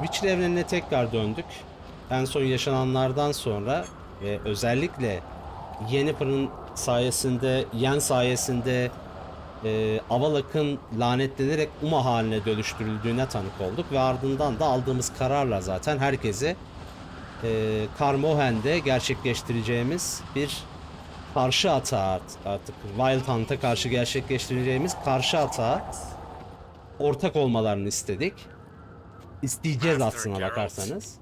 Witcher evrenine tekrar döndük. En son yaşananlardan sonra ve özellikle Yennefer'ın sayesinde, Yen sayesinde Avalok'un lanetlenerek Uma haline dönüştürüldüğüne tanık olduk ve ardından da aldığımız kararla zaten herkesi Karmohen'de gerçekleştireceğimiz bir karşı atağa, artık Wild Hunt'a karşı gerçekleştireceğimiz karşı atağa ortak olmalarını isteyeceğiz aslına bakarsanız.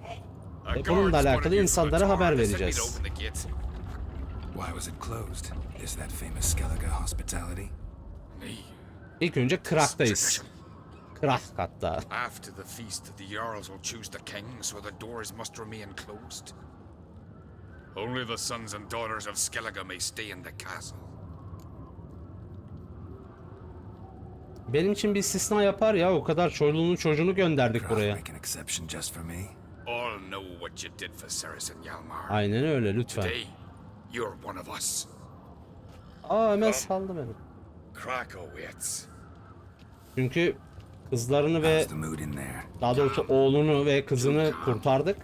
Bununla alakalı insanlara haber vereceğiz. İlk önce Krak'tayız. Krak hatta. After the feast, the Jarls will choose the king, so the doors must remain closed. Only the sons and daughters of Skellige may stay in the castle. Benim için bir istisna yapar ya, o kadar çoluğunu çocuğunu gönderdik buraya. All know what you did for Saracen Hjalmar. Aynen öyle, lütfen. Today, you're one of us. Aa, hemen saldı beni. Krakowitz. Çünkü kızlarını ve daha doğrusu oğlunu ve kızını kurtardık.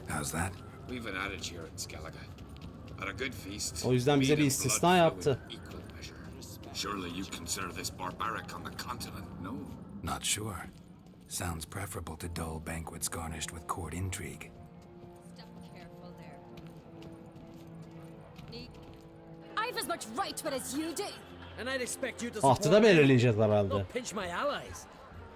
O yüzden bize bir istisna yaptı. Surely you consider this barbaric on the continent, no? Not sure. Sounds preferable to dull banquets garnished with court intrigue. I've as much right to it as you do. And I'd expect you to Tahtı da belirleyeceğiz herhalde. not pinch my allies.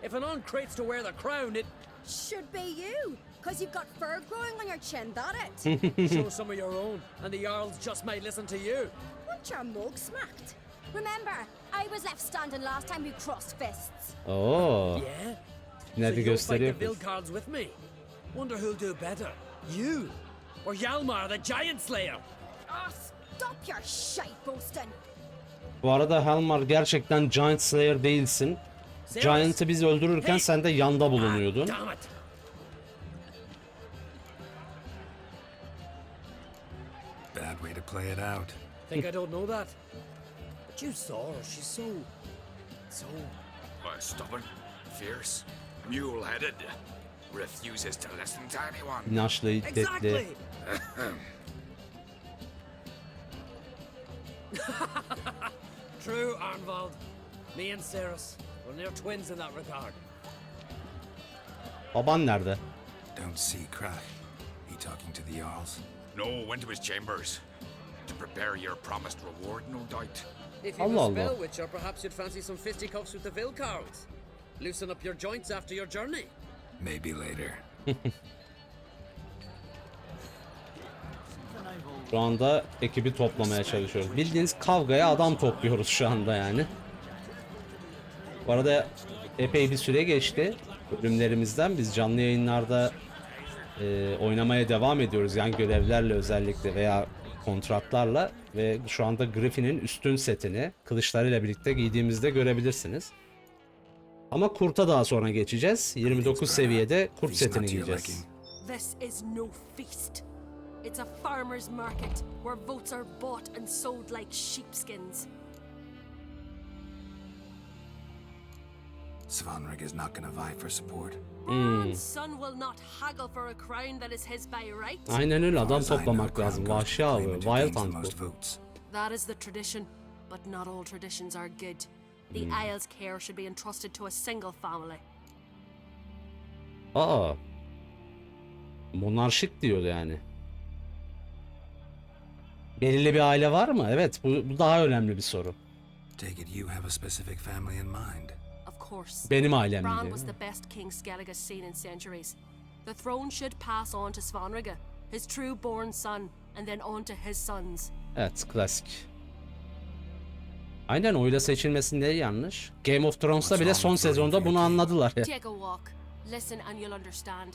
If an on crates to wear the crown, it Should be you, cause you've got fur growing on your chin, that it? show some of your own, and the jarls just might listen to you. Want your mug smacked? Remember, I was left standing last time we crossed fists. Oo. Yeah. Yine So bir you'll gösteri fight the yapıyoruz. Vilcards with me. Wonder who'll do better, you or Hjalmar the Giant Slayer? Oh, stop your shite boasting. Bu arada Hjalmar, gerçekten Giant Slayer değilsin. Giant'ı biz öldürürken sen de yanda bulunuyordun. Damn it! Bad way to play it out. Think I don't know that? But you saw her. She's so Stubborn, fierce, mule-headed, refuses to listen to anyone. İnançlı, iddetli. exactly. True, Arnvald. Me and Ceres, we're near twins in that regard. Baban nerede? Don't see Krak. He talking to the Jarls? No, went to his chambers to prepare your promised reward, no doubt. If you Allah were Allah. spell witcher, perhaps you'd fancy some fisticuffs with the Vilcards. Loosen up your joints after your journey. Maybe later. Şu anda ekibi toplamaya çalışıyoruz. Bildiğiniz kavgaya adam topluyoruz şu anda yani. Bu arada epey bir süre geçti bölümlerimizden. Biz canlı yayınlarda oynamaya devam ediyoruz. Yani görevlerle özellikle veya kontratlarla ve şu anda Griffin'in üstün setini kılıçlarıyla birlikte giydiğimizde görebilirsiniz. Ama kurta daha sonra geçeceğiz. 29 seviyede kurt setini giyeceğiz. This is no feast. It's a farmer's market where votes are bought and sold like sheepskins. Svanrig is not gonna vie for support. Bron's son will not haggle for a crown that is his by right. Aynen öyle, adam As I know, toplamak Crown lazım. goes to Vahşi the avı, claimant who Wild gains the Hunt bu. most votes. That is the tradition, but not all traditions are good. The Isle's care should be entrusted to a single family. Aa. Monarşik diyor yani. Belirli bir aile var mı? Evet, bu daha önemli bir soru. Take it you have a specific family in mind. Of course. Benim ailem Bran diyor. was the best king Skellige seen in centuries. The throne should pass on to Svanrige, his true born son, and then on to his sons. Evet, klasik. Aynen, oyla seçilmesinde yanlış. Game of Thrones'ta bile son sezonda bunu anladılar ya. Take a walk. Listen and you'll understand.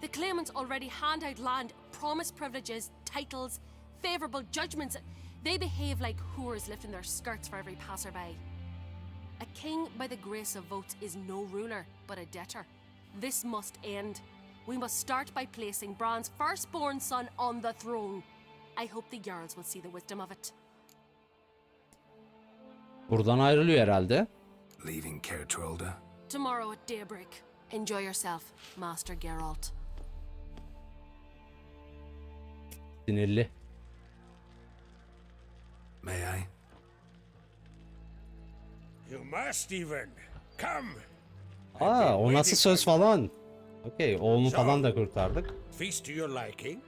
The claimants already hand out land, promise privileges, titles, favorable judgments. They behave like whores lifting their skirts for every passerby. A king by the grace of votes is no ruler, but a debtor. This must end. We must start by placing Bran's firstborn son on the throne. I hope the Jarls will see the wisdom of it. Buradan ayrılıyor herhalde. Leaving Kertrolda? Tomorrow at daybreak. Enjoy yourself, Master Geralt. Sinirli. May I? You must even. Come. Aa, o nasıl söz falan. Okey, oğlunu falan da kurtardık. Feast to your liking?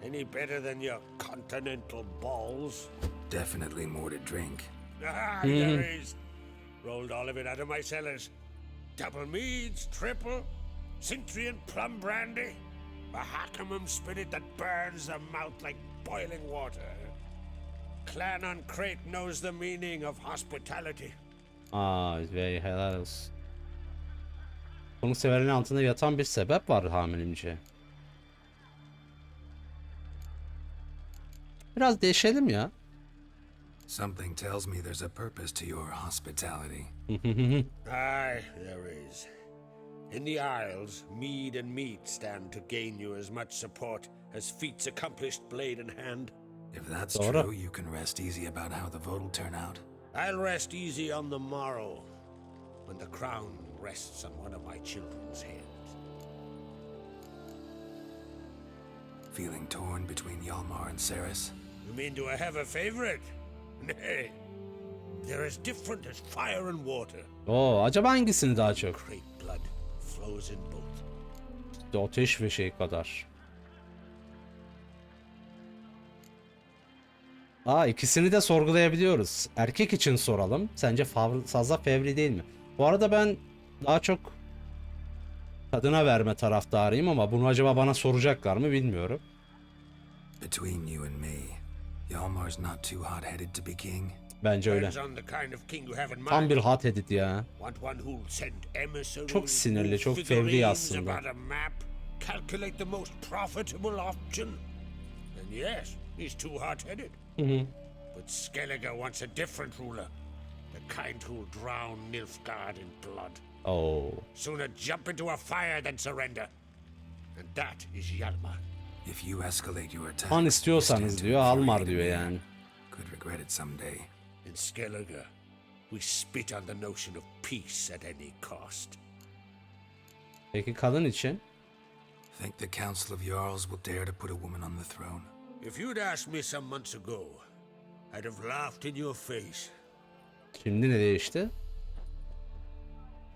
Any better than your continental balls? Definitely more to drink. Ah, there is. Rolled all of it out of my cellars. Double meads, triple, Cintrian plum brandy, a Hackamum spirit that burns the mouth like boiling water. Clan on Crate knows the meaning of hospitality. Aa, ve helal olsun. Konukseverliğin altında yatan bir sebep var hamilimce. Biraz değişelim ya. Something tells me there's a purpose to your hospitality. Aye, there is. In the Isles, mead and meat stand to gain you as much support as feat's accomplished blade and hand. If that's Doğru. true, you can rest easy about how the vote will turn out. I'll rest easy on the morrow, when the crown rests on one of my children's heads. Feeling torn between Yalmar and Ceres? You mean do I have a favorite? Nay. They're as different as fire and water. Oo, acaba hangisini daha çok? Great blood flows in both. İşte ateş ve şey kadar. Aa, ikisini de sorgulayabiliyoruz. Erkek için soralım. Sence fazla fevri değil mi? Bu arada ben daha çok kadına verme taraftarıyım ama bunu acaba bana soracaklar mı bilmiyorum. Between you and me, Yalmar's not too hot-headed to be king. Bence öyle. Depends on the kind of king you have in Tam mind. bir hot edit ya. Want one who'll send emissaries, Çok sinirli, move çok fevri figurines aslında. about a map, calculate the most profitable option. And yes, he's too hot-headed. But Skellige wants a different ruler. The kind who'll drown Nilfgaard in blood. Oo. Sooner jump into a fire than surrender. And that is Hjalmar. If you escalate your attack, An istiyorsanız you stand diyor, to Almar infuriate diyor me. yani. Could regret it someday. In Skellige, we spit on the notion of peace at any cost. Peki kadın için? Think the Council of Jarls will dare to put a woman on the throne? If you'd asked me some months ago, I'd have laughed in your face. Şimdi ne değişti?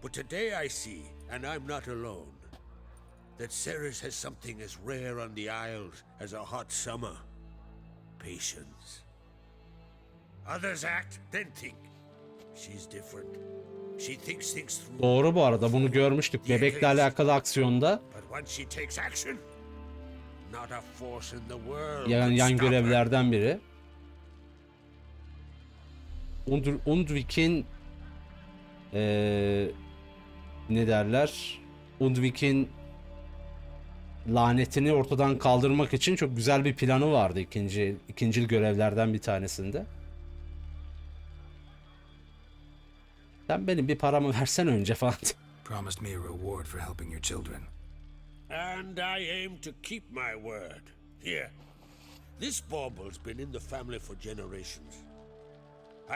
But today I see, and I'm not alone, that Ceres has something as rare on the Isles as a hot summer. Patience. Others act, then think. She's different. She thinks things through. Doğru bu arada, bunu görmüştük. Bebekle alakalı aksiyonda But once she takes action, not a force in the world yan can stop her. görevlerden biri. Undvik'in ne derler? Undvik'in lanetini ortadan kaldırmak için çok güzel bir planı vardı ikincil görevlerden bir tanesinde. Sen benim bir paramı versen önce falan. Promised me a reward for helping your children. And I aim to keep my word. Here, this bauble's been in the family for generations.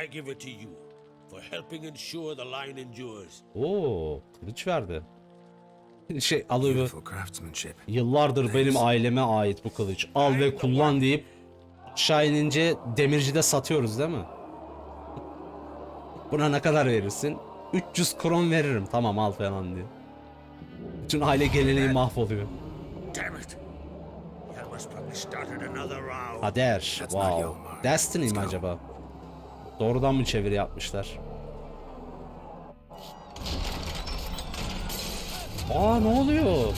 I give it to you for helping ensure the line endures. Oo, kılıç verdi. Alıyor. Beautiful craftsmanship. Yıllardır benim aileme ait bu kılıç. Al ve kullan deyip aşağı inince demircide satıyoruz değil mi? Buna ne kadar verirsin? 300 kron veririm. Tamam al falan diyor. Bütün aile geleneği mahvoluyor. Damn it! Hjalmar's probably started another row. Kader. That's not Wow. Yalmar. Destiny mi Let's go. acaba? Doğrudan mı çeviri yapmışlar? Aa, ne oluyor?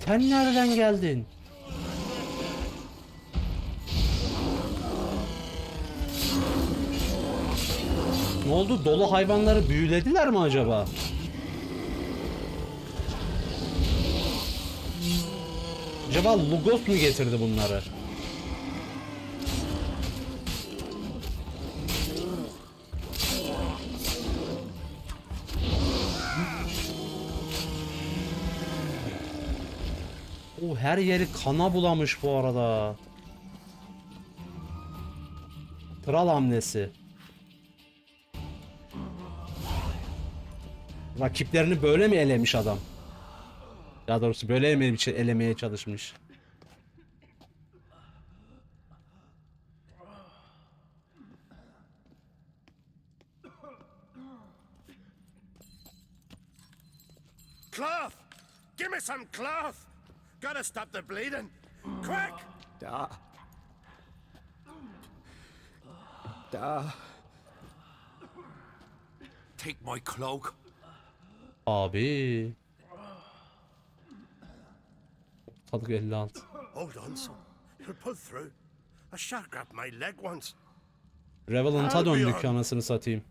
Sen nereden geldin? Ne oldu? Dolu hayvanları büyülediler mi acaba? Acaba Lugos mu getirdi bunları? O her yeri kana bulamış bu arada. Kral hamlesi. Rakiplerini böyle mi elemiş adam? Daha doğrusu böyle elemeye çalışmış. Cloth! Give me some cloth! Gotta stop the bleeding! Quick! Take my cloak. Abi. Ortalık 56. Hold on, son. You'll pull through. A shark grabbed my leg once. Revenant'a döndük anasını satayım.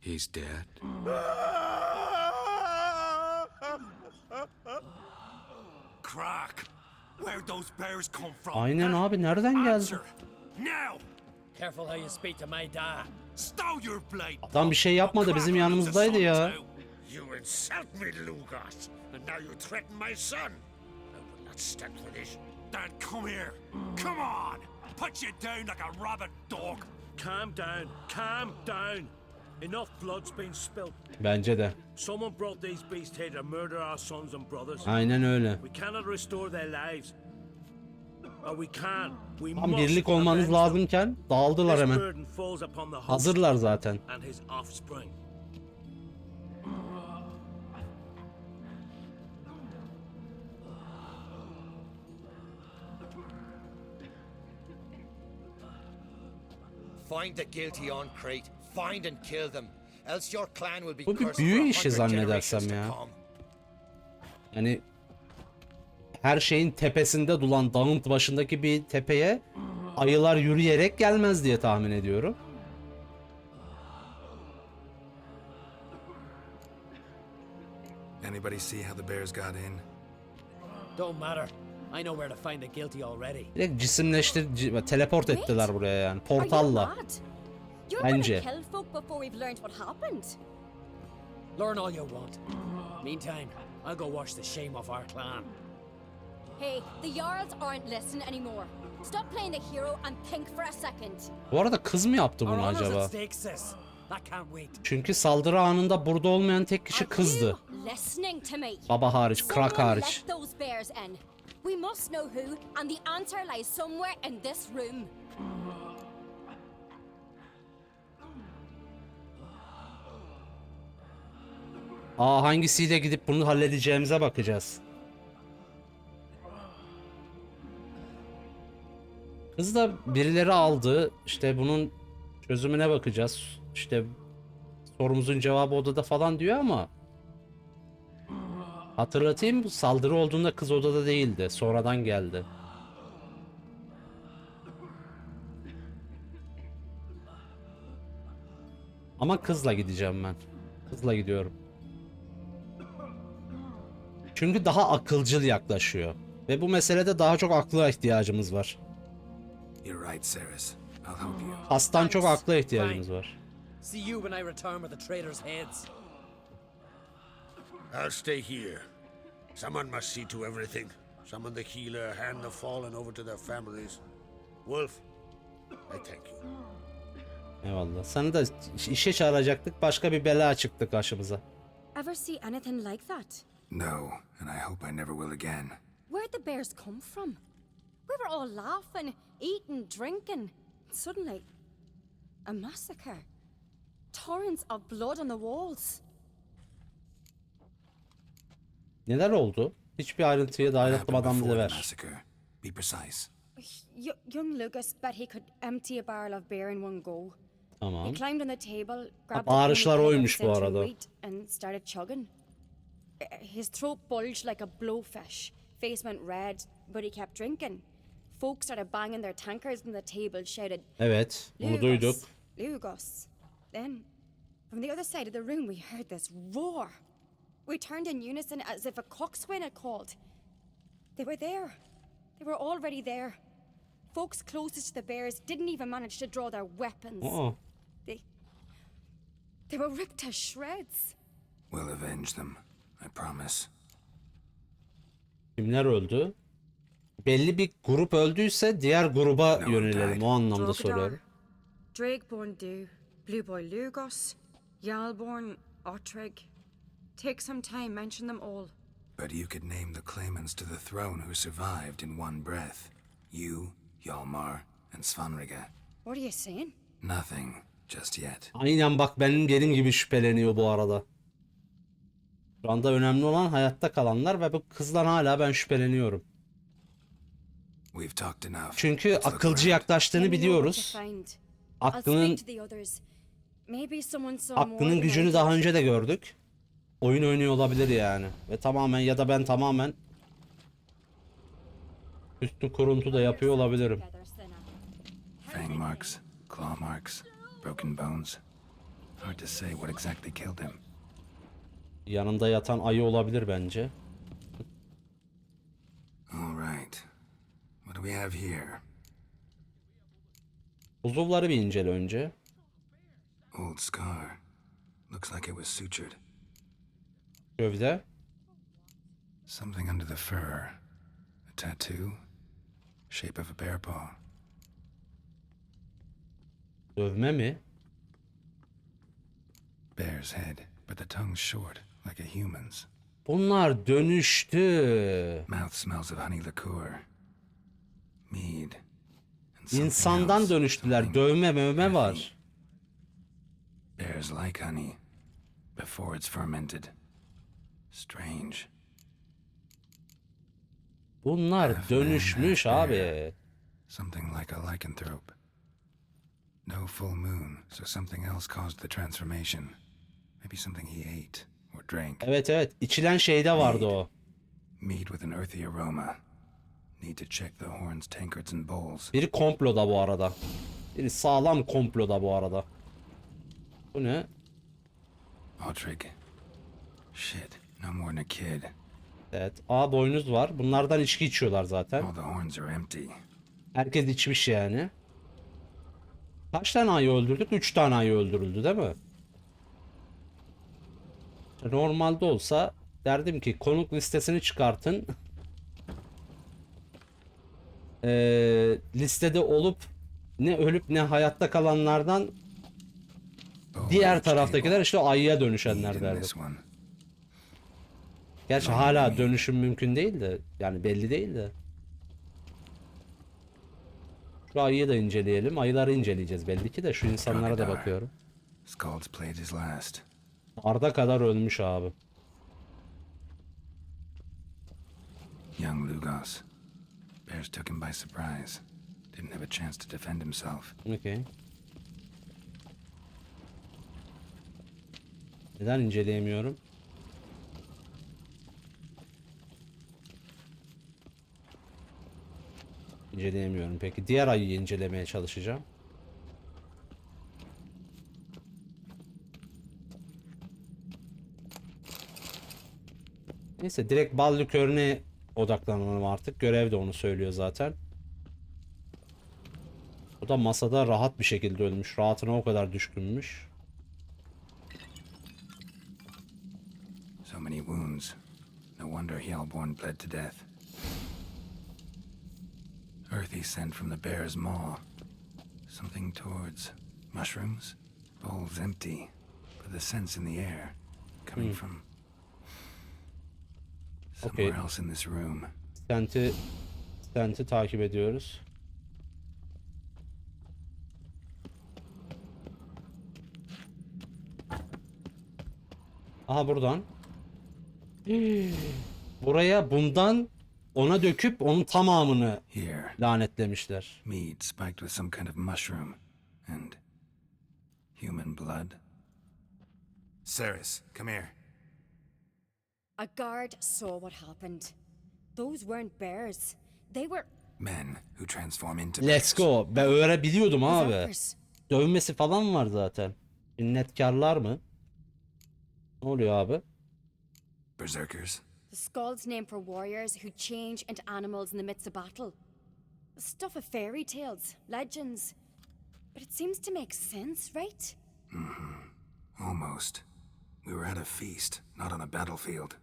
He's dead. Crack. Where'd those bears come from? Aynen abi, nereden geldi? Answer. Now. Careful how you speak to my dad. Stow your blade. Adam bir şey yapmadı, bizim yanımızdaydı ya. You insult me, Lugas, and now you threaten my son. I will not stand for this. Dad, come here. Come on. Put you down like a rabid dog. Calm down. Calm down. Enough blood's been spilled. Bence de. Someone brought these beasts here to murder our sons and brothers. Aynen öyle. We cannot restore their lives. Or we can. We Tam must birlik olmanız avenge them. lazımken dağıldılar This hemen. burden falls upon the host Hazırlar zaten. and his offspring. Find the guilty on Crete. Find and kill them. Else your clan will be Bu bir cursed büyü for işi 100 zannedersem generations to ya. come. Yani her şeyin tepesinde duran dağın başındaki bir tepeye ayılar yürüyerek gelmez diye tahmin ediyorum. Anybody see how the bears got in? Don't matter. I know where to find the guilty already. Direkt teleport ettiler buraya yani. Are you Portalla. mad? You're gonna Bence. kill folk before we've learned what happened. Learn all you want. Meantime, I'll go wash the shame off our clan. Hey, the Jarls aren't listening anymore. Stop playing the hero and think for a second. Bu arada kız mı yaptı Our bunu honor's acaba? at stake, sis. That can't wait. Çünkü saldırı anında burada olmayan tek kişi Are kızdı. you listening to me? Baba hariç, Krak Someone hariç. let those bears in. We must know who, and the answer lies somewhere in this room. Hangisiyle gidip bunu halledeceğimize bakacağız. Kız da birileri aldı. İşte bunun çözümüne bakacağız. İşte sorumuzun cevabı odada falan diyor ama hatırlatayım, bu saldırı olduğunda kız odada değildi. Sonradan geldi. Ama kızla gideceğim ben. Kızla gidiyorum. Çünkü daha akılcıl yaklaşıyor. Ve bu meselede daha çok akla ihtiyacımız var. You're right, Ceres. I'll help you. Aslan çok akla ihtiyacımız var. See you when I return with the traitors' heads. I'll stay here. Someone must see to everything. Summon the healer, hand the fallen over to their families. Wolf, I thank you. Eyvallah. Sana da işe çağıracaktık. Başka bir bela çıktı karşımıza. Ever see anything like that? No, and I hope I never will again. Where'd the bears come from? We were all laughing, eating, drinking. Suddenly, a massacre. Torrents of blood on the walls. Neler oldu? Hiçbir ayrıntıya dahil What happened etmeden bize before the ver. massacre? Be precise. Young Lucas bet he could empty a barrel of beer in one go. Tamam. He climbed on the table, grabbed bağırışlar a oymuş bu central arada. wheat and started chugging. His throat bulged like a blowfish. Face went red, but he kept drinking. Folks started banging their tankards on the table, shouted, Evet, bunu duyduk. Lugos. Then, from the other side of the room, we heard this roar. We turned in unison as if a coxswain had called. They were there. They were already there. Folks closest to the bears didn't even manage to draw their weapons. Aa, They were ripped to shreds. We'll avenge them. I promise. kimler öldü? Belli bir grup öldüyse diğer gruba yönelelim. O anlamda soruyorum. Drakeborn Du, Blue Boy Lugos, Yalborn Otrig, Take some time, mention them all. But you could name the claimants to the throne who survived in one breath. You, Hjalmar, and Svanrige. What are you saying? Nothing, just yet. Aynen bak benim yerim gibi şüpheleniyor bu arada. Şu anda önemli olan hayatta kalanlar ve bu kızdan hala ben şüpheleniyorum. We've talked enough. Çünkü Let's look akılcı around. yaklaştığını Let me know what biliyoruz. you find. I'll Aklının speak to the others. Maybe someone saw more aklının than I gücünü did. daha önce de gördük. Oyun oynuyor olabilir yani. Ve tamamen ya da ben tamamen üstü kuruntu da yapıyor olabilirim. Together, Sinner. Fang marks, claw marks, broken bones. Hard to say what exactly killed him. Yanında yatan ayı olabilir bence. All right. What do we have here? Uzuvları bir incele önce. Old scar. Looks like it was sutured. Gövde. Something under the fur. A tattoo. Shape of a bear paw. Dövme mi? Bear's head, but the tongue's short, like a human's. Bunlar dönüştü. Mouth smells of honey liqueur. Mead. And something İnsandan else, dönüştüler. something Dövme mövme var. Bears like honey before it's fermented. Strange. Bunlar dönüşmüş abi. Something like a lycanthrope. No full moon, so something else caused the transformation. Maybe something he ate or drank. Evet evet. İçilen şeyde vardı o. Mead with an earthy aroma. Need to check the horns, tankards, and bowls. Biri komploda bu arada. Biri sağlam komploda bu arada. Bu ne? Altrig. Shit, no more than a kid. Evet. A boynuz var. Bunlardan içki içiyorlar zaten. All the horns are empty. Herkes içmiş yani. Kaç tane ayı öldürdük? 3 tane ayı öldürüldü değil mi? Normalde olsa derdim ki konuk listesini çıkartın. Listede olup ne ölüp ne hayatta kalanlardan diğer taraftakiler işte ayıya dönüşenler Mead in derdim. this one. Gerçi hala dönüşüm mümkün değil de yani belli değil de. Şu ayıyı da inceleyelim. Ayıları inceleyeceğiz belli ki de şu insanlara da bakıyorum. Scald's played his last. Arda kadar ölmüş abi. Young Lugos. Bears took him by surprise. Didn't have a chance to defend himself. Okay. Neden inceleyemiyorum? İnceleyemiyorum. Peki diğer ayıyı incelemeye çalışacağım. Neyse direkt bal likörüne odaklanalım artık. Görev de onu söylüyor zaten. O da masada rahat bir şekilde ölmüş. Rahatına o kadar düşkünmüş. So many wounds. No wonder Hjalborn bled to death. Earthy scent from the bear's maw. Something towards mushrooms. Bowls empty, but the scent's in the air. Coming from somewhere Okay. else in this room. Stent'i takip ediyoruz. Aha buradan. Buraya bundan ona döküp onun tamamını Here, lanetlemişler. mead spiked with some kind of mushroom and human blood. Ceres, come here. A guard saw what happened. Those weren't bears. They were Men who transform into Let's bears. go. Ben öğrenebiliyordum abi. berserkers. Dövmesi falan var zaten. Minnetkarlar mı? Ne oluyor abi? Berserkers. The Skald's name for warriors who change into animals in the midst of battle. The stuff of fairy tales, legends. But it seems to make sense, right? Almost. We were at a feast, not on a battlefield.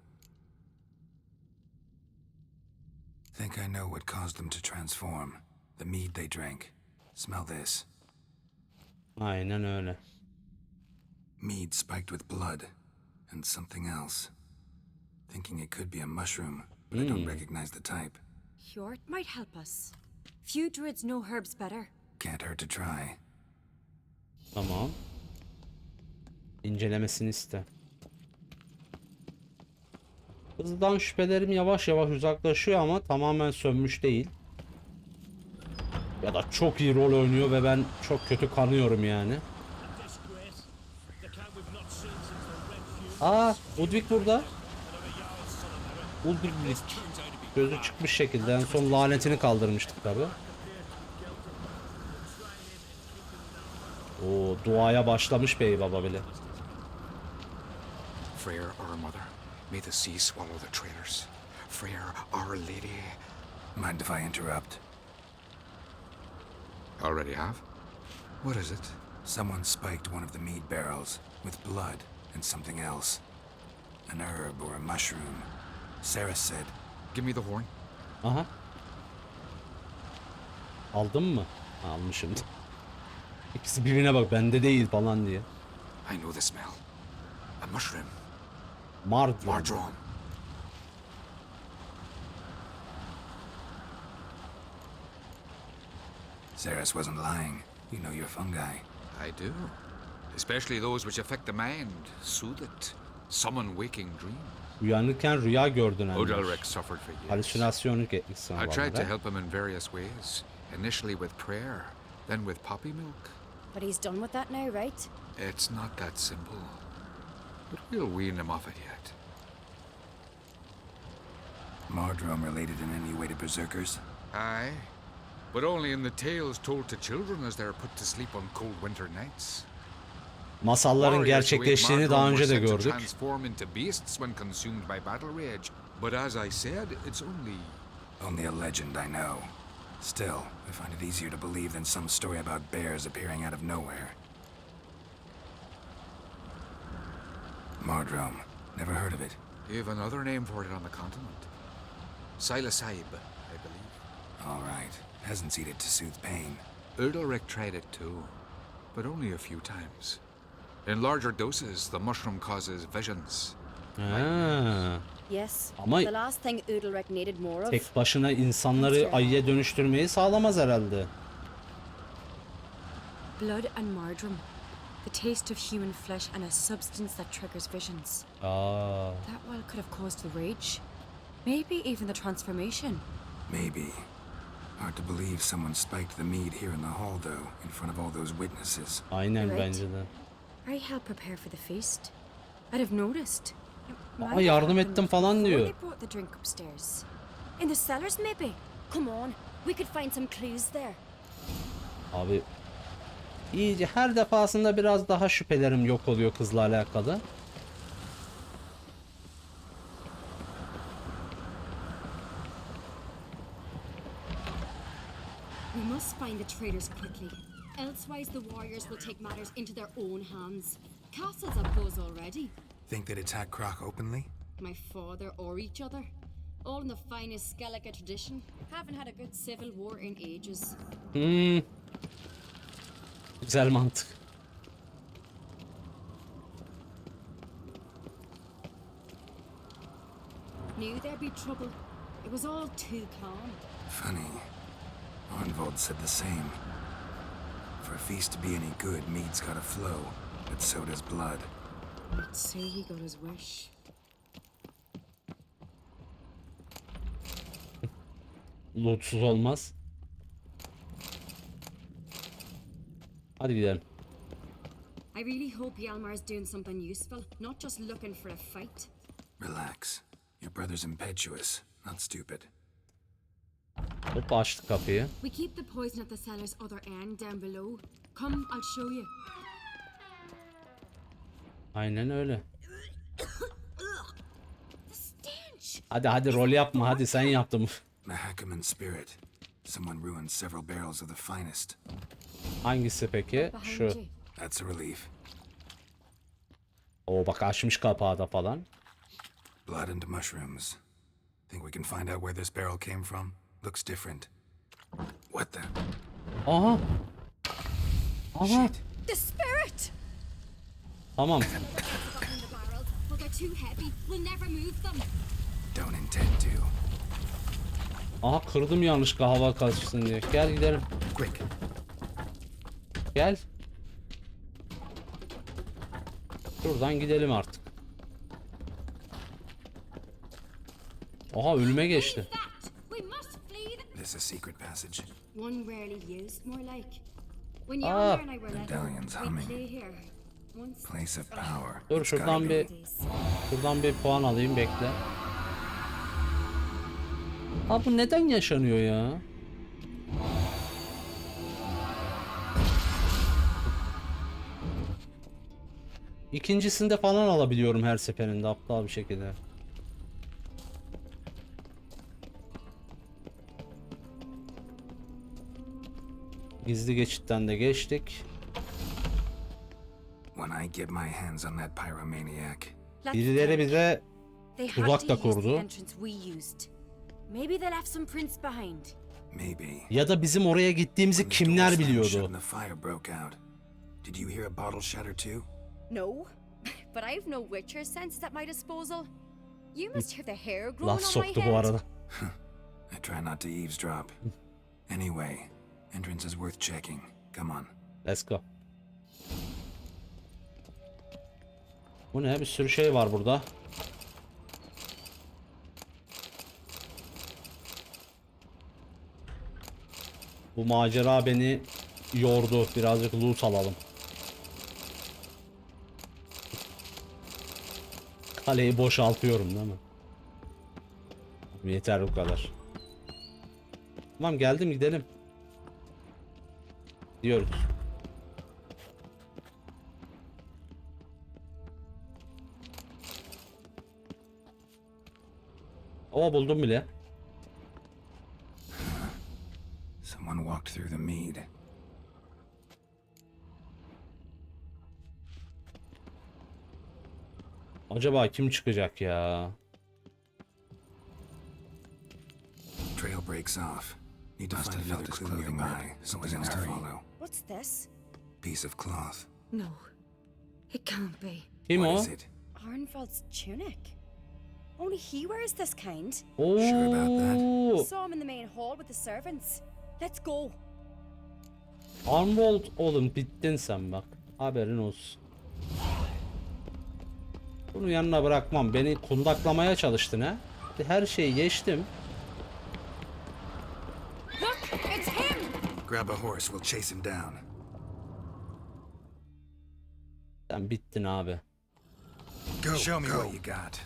Think I know what caused them to transform. The mead they drank. Smell this. Aynen öyle. Mead spiked with blood. and something else. Thinking it could be a mushroom, but I don't recognize the type. Hjort might help us. Few druids know herbs better. Can't hurt to try. Tamam. İncelemesini iste. Hızdan şüphelerim yavaş yavaş uzaklaşıyor ama tamamen sönmüş değil. Ya da çok iyi rol oynuyor ve ben çok kötü kanıyorum yani. Aa, Ludwig burada. Ludwig gözü çıkmış şekilde en son lanetini kaldırmıştık tabi. O duaya başlamış bey baba bile. Freyr, our mother, may the sea swallow the traitors. Freyr, our lady. Mind if I interrupt? Already have? What is it? Someone spiked one of the mead barrels with blood and something else. An herb or a mushroom. Sarah said. Give me the horn. Aha. Aldın mı? Ha, almışım. İkisi birbirine bak bende değil falan diye. I know the smell. A mushroom. Mardron. Ceres wasn't lying. You know your fungi. I do. Especially those which affect the mind, soothe it, summon waking dreams. Uyanırken rüya gördün anne. Odalric suffered for years. Halüsinasyonluk etmişsin I tried to Allah'ım. help him in various ways. Initially with prayer, then with poppy milk. But he's done with that now, right? It's not that simple. But we'll wean him off it yet. Mardrome related in any way to berserkers? Aye. But only in the tales told to children as they're put to sleep on cold winter nights. Masalların gerçekleştiğini daha önce de gördük. Transform into beasts when consumed by battle rage. But as I said, it's only a legend, I know. Still, I find it easier to believe than some story about bears appearing out of nowhere. Mardrome. Never heard of it. You have another name for it on the continent. Silasaib, I believe. All right. Peasants eat it to soothe pain. Udalric tried it too, but only a few times. In larger doses, the mushroom causes visions. Ha. Yes. Ama The last thing Udalric needed more of. tek başına insanları ayıya dönüştürmeyi sağlamaz herhalde. Blood and Mardrome. The taste of human flesh and a substance that triggers visions. Aa. That well could have caused the rage. Maybe even the transformation. Maybe. Hard to believe someone spiked the mead here in the hall, though, in front of all those witnesses. Aynen Right. bence de. I helped prepare for the feast. I'd have noticed. Aa, yardım ettim falan diyor. They brought the drink upstairs. In the cellars, maybe. Come on, we could find some clues there. Abi iyice her defasında biraz daha şüphelerim yok oluyor kızla alakalı. We must find the traitors quickly. Elsewise, the warriors will take matters into their own hands. Castles are buzz already. Think they'd attack Croc openly? My father or each other. All in the finest Skellige tradition. Haven't had a good civil war in ages. Güzel mantık. Knew there'd be trouble. It was all too calm. Funny. Arnvold said the same. For a feast to be any good, mead's gotta flow, but so does blood. I'd say he got his wish. Lootsuz olmaz. Hadi gidelim. I really hope Hjalmar's doing something useful, not just looking for a fight. Relax. Your brother's impetuous, not stupid. Hop açtık kapıyı. We keep the poison at the cellar's other end down below. Come, I'll show you. Aynen öyle. The stench! Hadi rol yapma, hadi sen yaptın. Mahakaman spirit. Someone ruined several barrels of the finest. Hangisi peki? Behind Şu. you. That's a relief. Oo bak açmış kapağı da falan. Blood and mushrooms. Think we can find out where this barrel came from? Looks different. What the? Aha. Aha. The spirit! Tamam. The barrels, but too heavy. We'll never move them. Don't intend to. Aha kırdım yanlışlıkla hava kaçsın diye. Gel gidelim. Quick. Gel. Şuradan gidelim artık. Aha önüme geçti. We must flee. This a secret passage. One rarely used, more like. When Ah, Yalmar and I were little, medallions we humming. play here. Once. Place of power. Dur It's gotta şuradan be. şuradan bir puan alayım bekle. Ha bu neden yaşanıyor ya? İkincisinde falan alabiliyorum her seferinde aptal bir şekilde. Gizli geçitten de geçtik. When I get my hands on that pyromaniac, Let's Birileri think. bize They tuzak had da to use kurdu. the entrance we used. Maybe they left some prints behind. maybe. Ya da bizim oraya gittiğimizi When the door kimler slammed shut biliyordu? and the fire broke out. Did you hear a bottle shatter too? No, but I've no Witcher senses at my disposal. You must hear the hair growing Laf on my soktu head. bu arada. I try not to eavesdrop. Anyway, entrance is worth checking. Come on. Let's go. Bu ne? Bir sürü şey var burada. Bu macera beni yordu. Birazcık loot alalım. Kaleyi boşaltıyorum değil mi? Yeter bu kadar. Tamam geldim gidelim. Diyoruz. O buldum bile. Someone walked through the mead. Acaba kim çıkacak ya? Trail breaks off. Need to find another clue nearby. Something else to follow. What's this? Piece of cloth. No, it can't be. Kim What o? is it? Arnvald's tunic. Only he wears this kind. Sure about that? Oo, Saw him in the main hall with the servants. Let's go. Arnold oğlum bittin sen bak. Haberin olsun. Bunu yanına bırakmam. Beni kundaklamaya çalıştın ha. Her şeyi geçtim. Look, it's him. Grab a horse, we'll chase him down. Sen bittin abi. Go, show me what you got.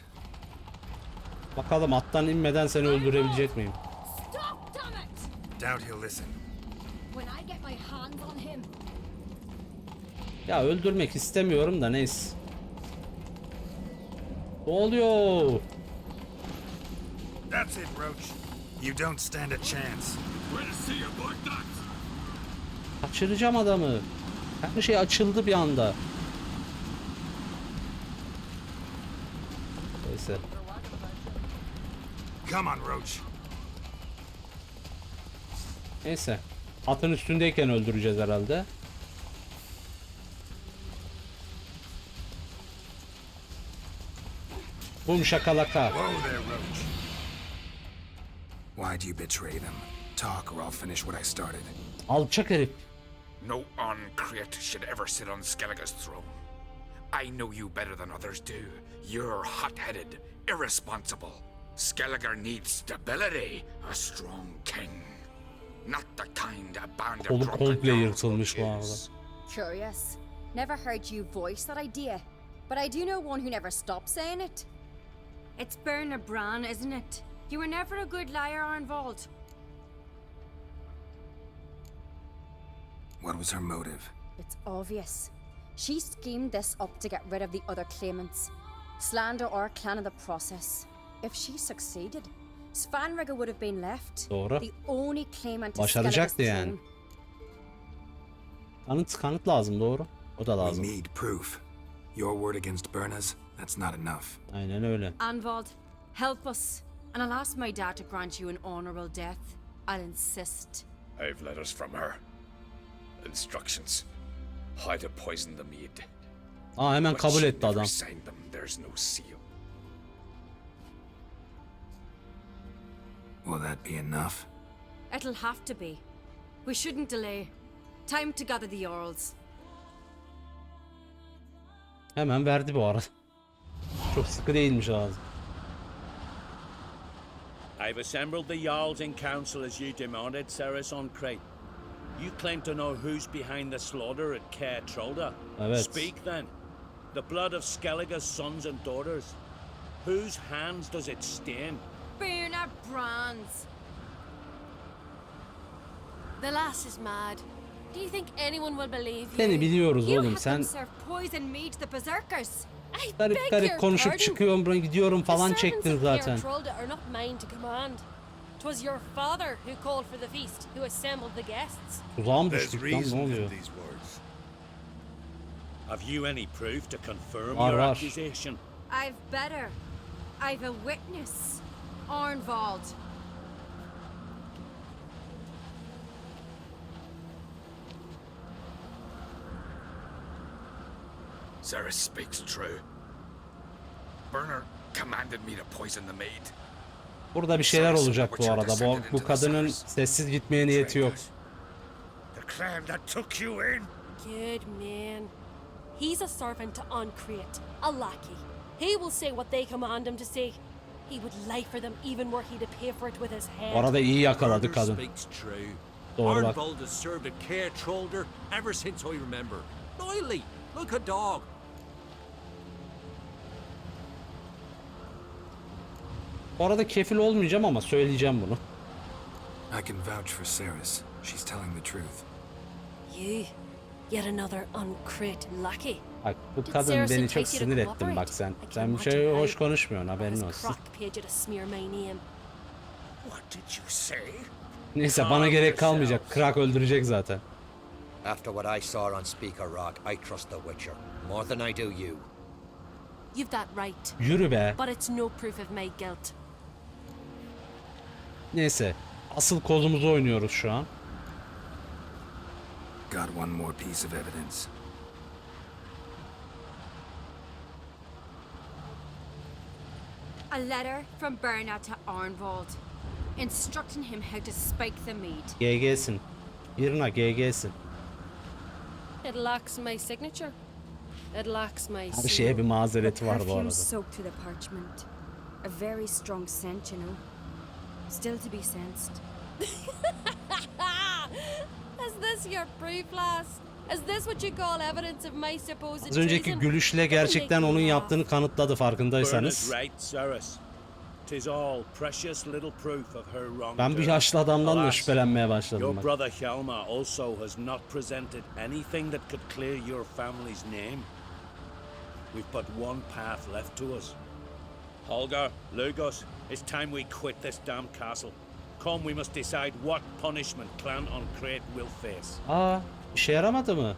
Bakalım attan inmeden seni öldürebilecek miyim? Stop, damn it! Doubt he'll listen. When I get my hands on him. Ya öldürmek istemiyorum da neyse. Ne oluyor? That's it, Roach. You don't stand a chance. Kaçıracağım adamı. Her şey açıldı bir anda. Neyse. Come on, Roach. Neyse. Atın üstündeyken öldüreceğiz herhalde. Bum şakalaka. Whoa there, Roach. Why'd you betray them? Talk or I'll finish what I started. Alçak herif. No uncreate should ever sit on Skellige's throne. I know you better than others do. You're hot-headed, irresponsible. Skellige needs stability, a strong king. Not the kind a band of Kolu drunken komple yarls will yırtılmış bu arada. choose. Curious. Never heard you voice that idea, but I do know one who never stops saying it. It's Berna Bran, isn't it? You were never a good liar, Arnvald. What was her motive? It's obvious. She schemed this up to get rid of the other claimants. Slander our clan in the process. If she succeeded, Svanrigga would have been left. Doğru. The only claimant to Başaracaktı Skellige's yani. throne. Kanıt lazım doğru. O da We lazım. need proof. Your word against Berna's, that's not enough. Aynen öyle. Anvald, help us, and I'll ask my dad to grant you an honorable death. I'll insist. I've letters from her. Instructions. How to poison the mead. Aa, hemen But kabul she etti never adam. signed them. There's no seal. Will that be enough? It'll have to be. We shouldn't delay. Time to gather the Jarls. Hemen verdi bu arada. Çok sıkı değilmiş ağzı. I've assembled the Jarls in council as you demanded, Ceres on Crete. You claim to know who's behind the slaughter at Caer Trolda. Evet. Speak then. The blood of Skellige's sons and daughters. Whose hands does it stain? Burner brands. The lass is mad. Do you think anyone will believe you? Seni biliyoruz You oğlum, had sen them serve poison mead to the berserkers. I garip beg garip your konuşup pardon. çıkıyorum, buraya gidiyorum The falan servants çektin of Caer zaten. Trolda are not mine to command. 'Twas your father who called for the feast, who assembled the guests. Tuzağa mı There's düştük lan, ne reason in oluyor? these words. Have you any proof to confirm Var, your var. accusation? I've better. I've a witness. Arnvald. Ceres speaks true. Burner commanded me to poison the maid. Burada bir şeyler olacak bu arada. Bu kadının sessiz gitmeye niyeti yok. The clan that took you in. Good man. He's a servant to Uncreate, a lackey. He will say what they command him to say. He would lie for them even were he to pay for it with his head. Bu arada iyi yakaladı Burner kadın. speaks true. Doğru bak. Arnvald has served at Caer Trolder ever since I remember. Loyally, like a dog. Bu arada kefil olmayacağım ama söyleyeceğim bunu. I can vouch for Ceres. She's telling the truth. You, yet another Uncreate lackey. Bak bu Did kadın Ceres beni entice çok you to sinir ettin cooperate? bak sen. I Sen can't bir şey imagine hoş how. konuşmuyorsun, haberin His olsun. crack paid you to smear my name. What did you say? Neyse bana gerek kalmayacak. Krak öldürecek zaten. After what I saw on Speaker Rock, I trust the Witcher more than I do you. You've that right, Yürü be. but it's no proof of my guilt. Neyse. Asıl kozumuzu oynuyoruz şu an. Got one more piece of evidence. A letter from Berna to Arnvald, instructing him how to spike the mead. GG'sin. Birna GG'sin. It lacks my signature. It lacks my Her şeye bir seal. mazereti var bu Perfume arada. soaked through the parchment. A very strong scent, you know. Still to be sensed. Is this your proof, lass? Is this what you call evidence of my supposed Az önceki treason? gülüşle gerçekten onun yaptığını kanıtladı, farkındaysanız. Burner's right, Ceres. 'Tis all precious little proof of her wrongdoing. Ben bu yaşlı adamdan da Alas, şüphelenmeye başladım Your bak. brother Hjalmar also has not presented anything that could clear your family's name. We've but one path left to us. Holger, Lugos, it's time we quit this damned castle. Come, we must decide what punishment Clan Uncreate will face. Aa, işe yaramadı mı?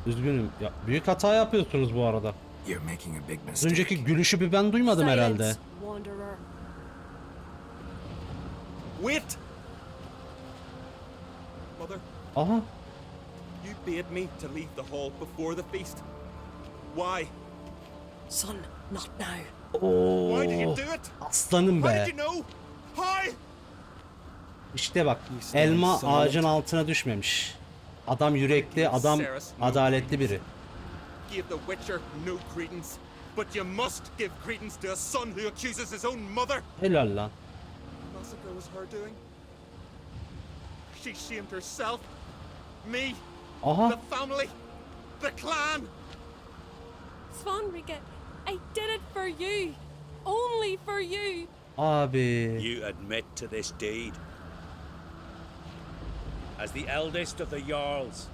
Üzgünüm. Ya, büyük hata yapıyorsunuz bu arada. You're making a big Az mistake. önceki gülüşü bir ben duymadım herhalde. Silence, wanderer. Wait! Mother, Aha. you bade me to leave the hall before the feast. Why? Son, not now. Oo. Why did you do it? Aslanım How be. did you know? How? İşte bak, elma ağacın altına düşmemiş. Adam yürekli, adam adaletli biri. Give the Witcher no credence, but you must give credence to a son who accuses his own mother. Helal lan. Massacre was her doing. She shamed herself, me, Aha. the family, the clan. Svanrika, I did it for you. Only for you. Abi. You admit to this deed. As the eldest of the Jarls,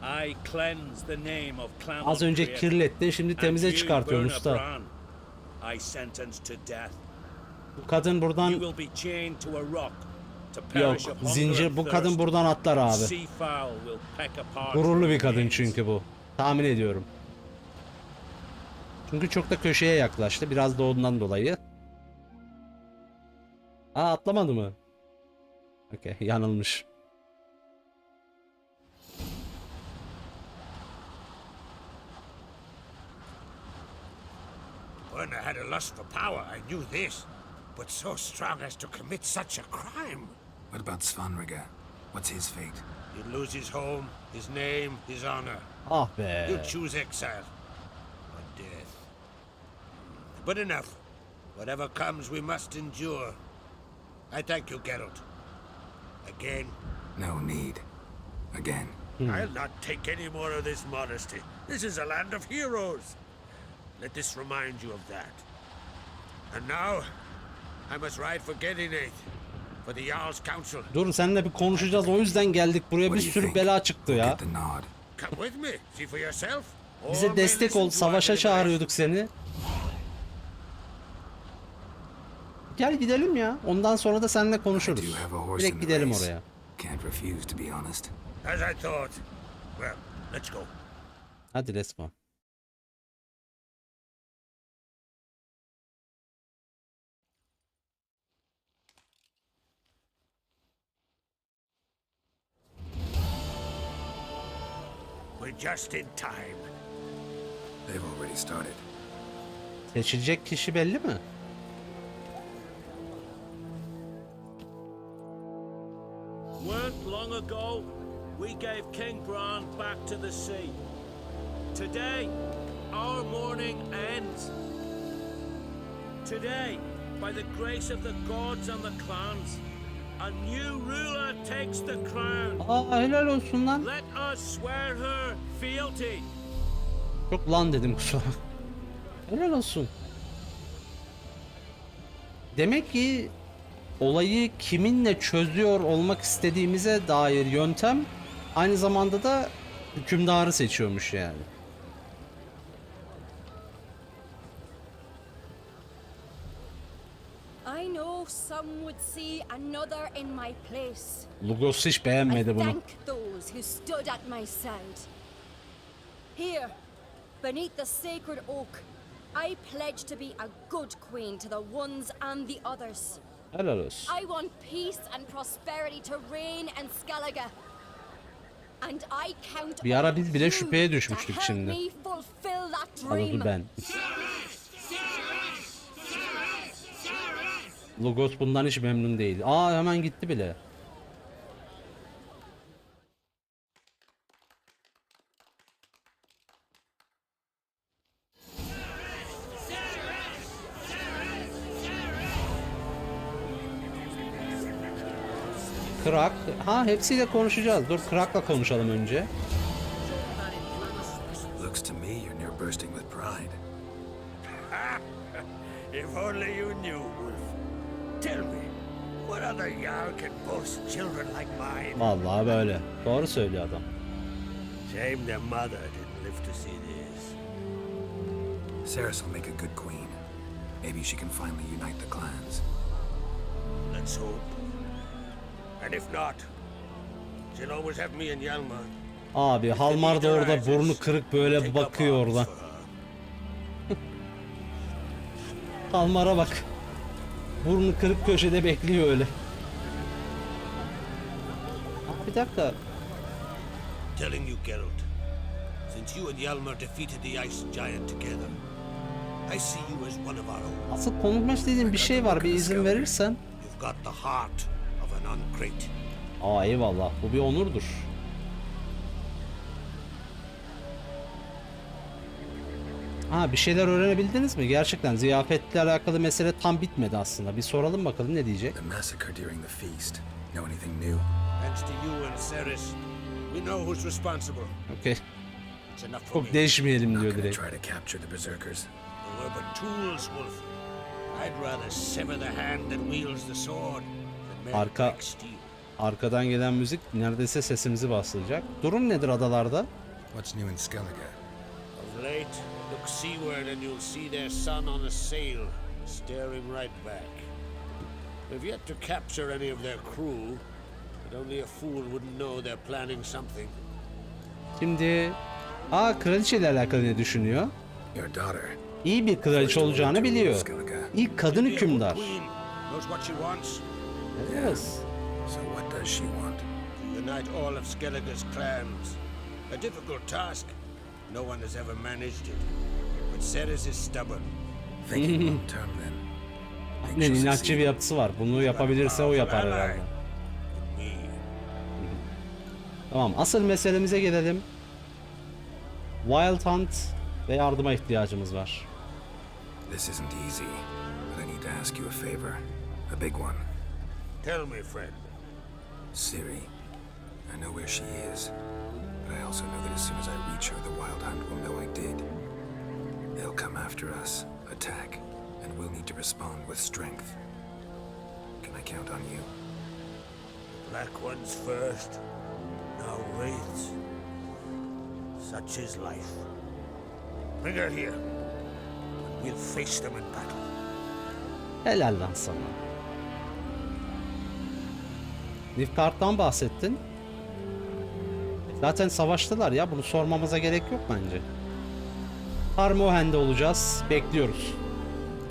I cleanse the name of Clan Az önce Uncreate, kirlettin, şimdi and temize you, çıkartıyorsun Burner usta. Bran, I sentence to death. Bu kadın You buradan will be chained to a rock to yok. perish of hunger Zincir, and bu kadın thirst. buradan atlar abi. Seafowl will peck apart Gururlu your bir kadın remains. çünkü bu. Tahmin ediyorum. Çünkü çok da köşeye yaklaştı. Biraz da ondan dolayı. Aa, atlamadı mı? Okey, yanılmış. When I had a lust for power, I knew this. But so strong as to commit such a crime. What about Svanrige? What's his fate? He'd lose his home, his name, his honor. Ah be. You'd choose exile or death. But enough. Whatever comes, we must endure. I thank you, Geralt. Again. No need. Again. I'll not take any more of this modesty. This is a land of heroes. Let this remind you of that. And now, I must ride for Gedinate, for the Jarl's Council. Dur seninle bir konuşacağız. O yüzden geldik buraya. Bir sürü bela çıktı ya. Get the nod. Come with me, see for yourself. Bize destek ol. Savaşa çağırıyorduk seni. Gel gidelim ya. Ondan sonra da seninle konuşuruz. Direkt gidelim oraya. Can't refuse, to be honest. As I thought. Well, let's go. Hadi let's go. We're just in time. They've already started. Seçilecek kişi belli mi? Weren't long ago, we gave King Bran back to the sea. Today, our mourning ends. Today, by the grace of the gods and the clans, a new ruler takes the crown. Aa helal olsun lan. Let us swear her fealty. Çok lan dedim kusura. Helal olsun. Demek ki olayı kiminle çözüyor olmak istediğimize dair yöntem aynı zamanda da hükümdarı seçiyormuş yani. I know some would see another in my place. Lugos hiç beğenmedi I bunu. thank those who stood at my side. Here, beneath the sacred oak, I pledge to be a good queen to the ones and the others. Helal olsun. I want peace and prosperity to reign in Skellige. And I count Bir ara on biz bile you şüpheye to düşmüştük help şimdi. me fulfill that Anladı dream. ben. Lugos bundan hiç memnun değil. Aa hemen gitti bile. Krak. Ha hepsiyle konuşacağız. Dur Krak'la konuşalım önce. Looks to me you're near bursting with pride. If only you knew, Wolf. Tell me, what other Jarl can boast children like mine? Vallahi böyle. Doğru söylüyor adam. Shame their mother didn't live to see this. Cerys will make a good queen. Maybe she can finally unite the clans. Let's hope. And if not, she'll always have me and Hjalmar. Abi Halmar da orada burnu kırık böyle bakıyor orada. Halmar'a bak. Burnu kırık köşede bekliyor öyle. Aa, bir dakika. Telling you, Geralt, since you and Hjalmar defeated the Ice Giant together, I see you as one of our own. Asıl konuşmak istediğim bir şey var. Bir izin verirsen. You've got the heart of an uncrate. Aa eyvallah. Bu bir onurdur. Ha bir şeyler öğrenebildiniz mi? Gerçekten ziyafetle alakalı mesele tam bitmedi aslında. Bir soralım bakalım ne diyecek. The massacre during the feast. Know anything new? Thanks to you and Cerys, we know who's responsible. Okay. It's enough for Çok me. değişmeyelim Not diyor gonna direkt. try to capture the berserkers. We're but tools, Wolf. I'd rather sever the hand that wields the sword than melt Arka- like steel. Arkadan gelen müzik neredeyse sesimizi bastıracak. Durum nedir adalarda? What's new in Skellige? Of late, look seaward and you'll see their sun on a sail, staring right back. We've yet to capture any of their crew, but only a fool wouldn't know they're planning something. Şimdi kraliçeyle alakalı ne düşünüyor? Your daughter. İyi bir kraliçe olacağını biliyor. İlk kadın She'll be a good hükümdar. queen, knows what she wants. Evet. So what does she want? To unite all of Skellige's clans. A difficult task. No one has ever managed it. But Cerys is stubborn. Thinking long term then. Ne inatçı bir yapısı var. Bunu yapabilirse o yapar herhalde. Tamam, asıl meselemize gelelim. Wild Hunt ve yardıma ihtiyacımız var. This isn't easy, but I need to ask you a favor. A big one. Tell me, friend. Siri. I know where she is, but I also know that as soon as I reach her, the Wild Hunt will know I did. They'll come after us, attack, and we'll need to respond with strength. Can I count on you? Black ones first, now wraiths. Such is life. Bring her here, and we'll face them in battle. Helal lan sana. Nilfgaard'dan bahsettin. Zaten savaştılar ya, bunu sormamıza gerek yok bence. Harmohen'de olacağız, bekliyoruz.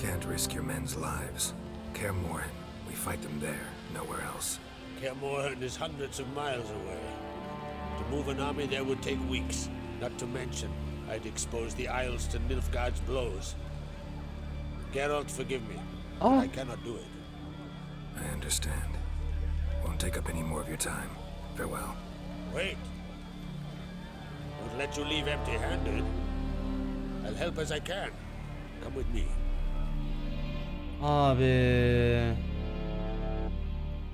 Can't risk your men's lives. Kaer Morhen, we fight them there, nowhere else. Kaer Morhen is hundreds of miles away. To move an army there would take weeks. Not to mention, I'd expose the Isles to Nilfgaard's blows. Geralt, forgive me. I cannot do it. I understand. Won't take up any more of your time. Farewell. Wait. Won't let you leave empty-handed. I'll help as I can. Come with me. Abi.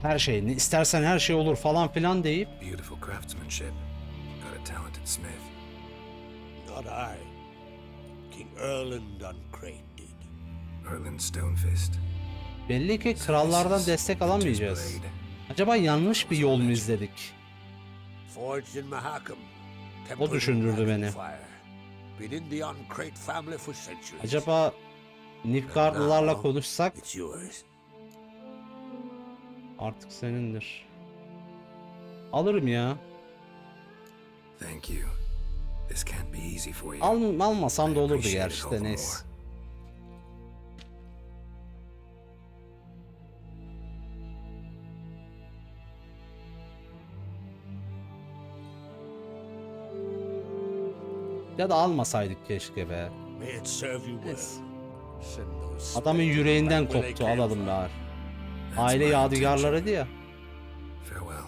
Her şey, ne istersen her şey olur falan filan deyip. Beautiful craftsmanship. Got a talented smith. Not I. King Erland Uncrate did. Erland Stonefist. Belli ki krallardan destek alamayacağız. Acaba yanlış bir yol mu izledik? Forged in Mahakam. O düşündürdü beni. Been in the Uncrate family for centuries. Acaba Nilfgaardlılarla konuşsak It's yours. artık senindir. Alırım ya. Thank you. This can't be easy for you. Almasam da olurdu Appreciate it gerçi all de the neyse. more. Ya da almasaydık keşke be. May it serve you well. Neyse. Send those Adamın spectres yüreğinden back where they koptu, came alalım from. bari. That's Aile my yadigarlarıydı ya. Farewell.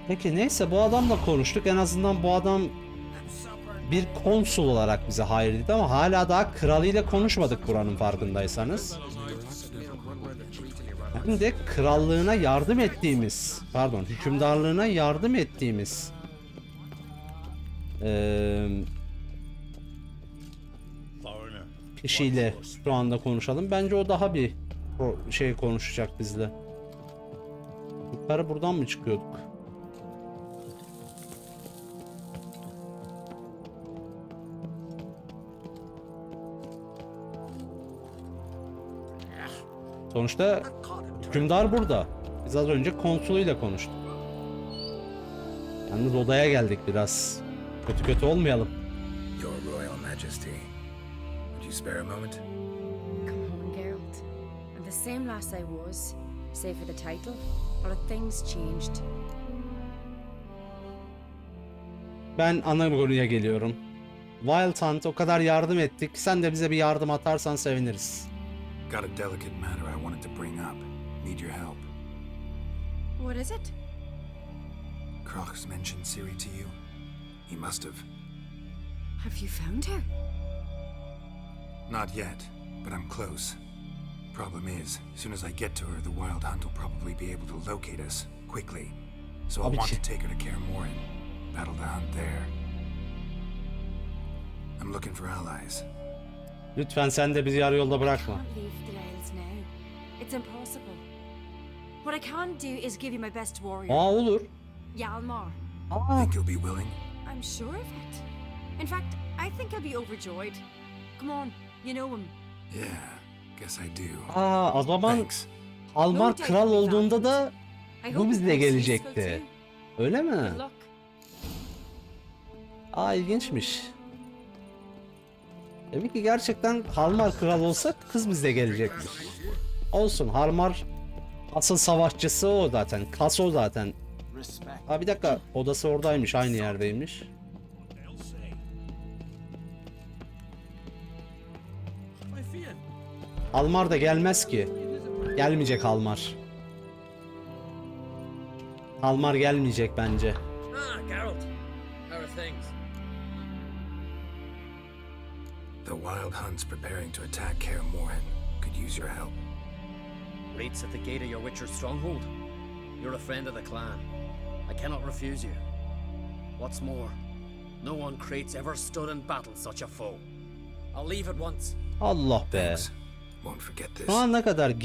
Peki neyse, bu adamla konuştuk. En azından bu adam bir konsul olarak bize hayır dedi ama hala daha kralıyla konuşmadık buranın, farkındaysanız. Hem de krallığına yardım ettiğimiz, pardon, hükümdarlığına yardım ettiğimiz kişiyle şu anda konuşalım. Bence o daha bir şey konuşacak bizle. Yukarı buradan mı çıkıyorduk? Sonuçta hükümdar burada. Biz az önce konsuluyla konuştuk. Yalnız odaya geldik biraz. Kötü kötü olmayalım. Your Royal Majesty. Would you spare a moment? Come on, Geralt. I'm the same lass I was, save for the title. A lot of things changed. Ben ana konuya geliyorum. Wild Hunt, o kadar yardım ettik. Sen de bize bir yardım atarsan seviniriz. Got a delicate matter I wanted to bring up. Need your help. What is it? Croc's mentioned Ciri to you? He must have. Have you found her? Not yet, but I'm close. Problem is, as soon as I get to her, the Wild Hunt will probably be able to locate us quickly. So I want to take her to Kaer Morhen. Battle the hunt there. I'm looking for allies. Lütfen sen de bizi yarı yolda bırakma. I can't leave the Isles now. It's impossible. What I can do is give you my best warrior, Aa, olur. Yalmar. Think you'll be willing? I'm sure of it. In fact, I think I'll be overjoyed. Come on, you know him. Yeah, guess I do. Aa, o zaman Thanks. Alman kral olduğunda da I bu hope bizle it proves useful gelecekti. too. Öyle mi? Good luck. Aa, ilginçmiş. Demek ki gerçekten Harmar kral olsa kız bizle gelecekmiş. Olsun, Harmar asıl savaşçısı o zaten. Kas o zaten. Aa, bir dakika, odası oradaymış, aynı yerdeymiş. Almar da gelmez ki. Gelmeyecek Almar. Almar gelmeyecek bence. Ah, Geralt. How are things? The Wild Hunt's preparing to attack Kaer Morhen. Could use your help. Raid's at the gate of your Witcher stronghold. You're a friend of the clan. I cannot refuse you. What's more, no one Krait's ever stood in battle such a foe. I'll leave at once. Allah be. Thanks. Won't forget this. Şu ana kadar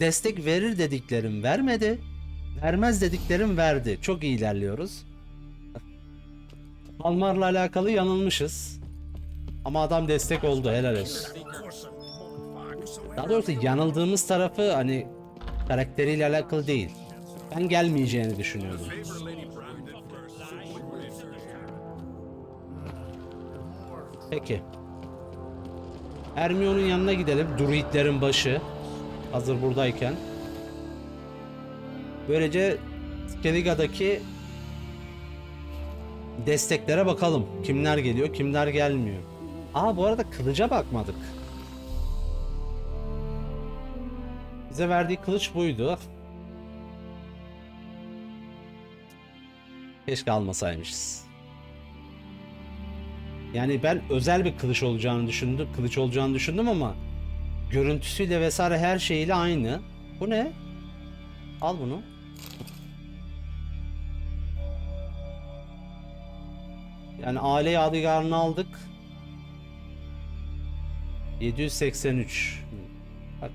destek verir dediklerim vermedi. Vermez dediklerim verdi. Çok iyi ilerliyoruz. Almar'la alakalı yanılmışız. Ama adam destek oldu, helal olsun. Daha doğrusu yanıldığımız tarafı hani karakteriyle alakalı değil. Ben gelmeyeceğini düşünüyordum. Peki. Hermione'un yanına gidelim. Druidlerin başı. Hazır buradayken. Böylece Skelliga'daki desteklere bakalım. Kimler geliyor, kimler gelmiyor. Aa, bu arada kılıca bakmadık. Bize verdiği kılıç buydu. Keşke almasaymışız. Yani ben özel bir kılıç olacağını düşündüm ama görüntüsüyle vesaire her şeyiyle aynı. Bu ne? Al bunu. Yani aile yadigarını aldık. 783. Bak.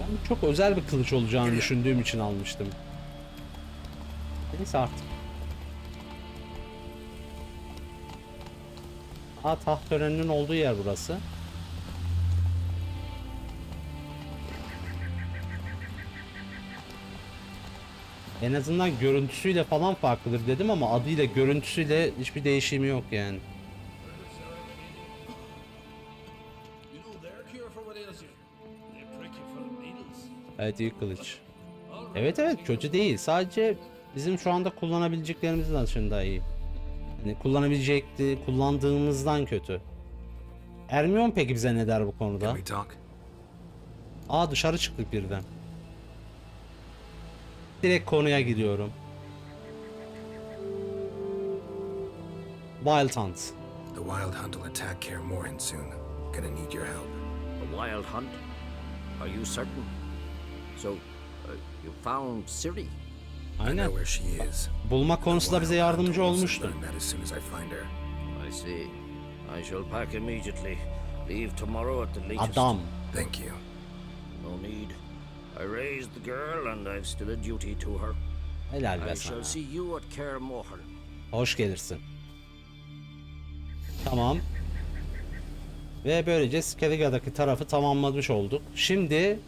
Ben çok özel bir kılıç olacağını düşündüğüm için almıştım. Neyse artık. Taht töreninin olduğu yer burası. En azından görüntüsüyle falan farklıdır dedim ama adıyla görüntüsüyle hiçbir değişimi yok yani. Evet, iyi kılıç. Evet kötü değil. Sadece bizim şu anda kullanabileceklerimizin dışında iyi. Yani kullandığımızdan kötü. Hermione peki bize ne der bu konuda? Dışarı çıktık birden. Direkt konuya gidiyorum. Wild Hunt. The Wild Hunt will attack Kaer Morhen soon. Gonna need your help. A wild hunt? Are you certain? So, you found Ciri? I know where she is. Bulma konusunda bize yardımcı olmuştu. I see. I shall pack immediately. Leave tomorrow at the latest. Adam. Thank you. No need. I raised the girl and I've still a duty to her. Helal be I shall sana. see you at Kaer Morhen. Hoş gelirsin. Tamam. Ve böylece Skelliga'daki tarafı tamamlamış olduk. Şimdi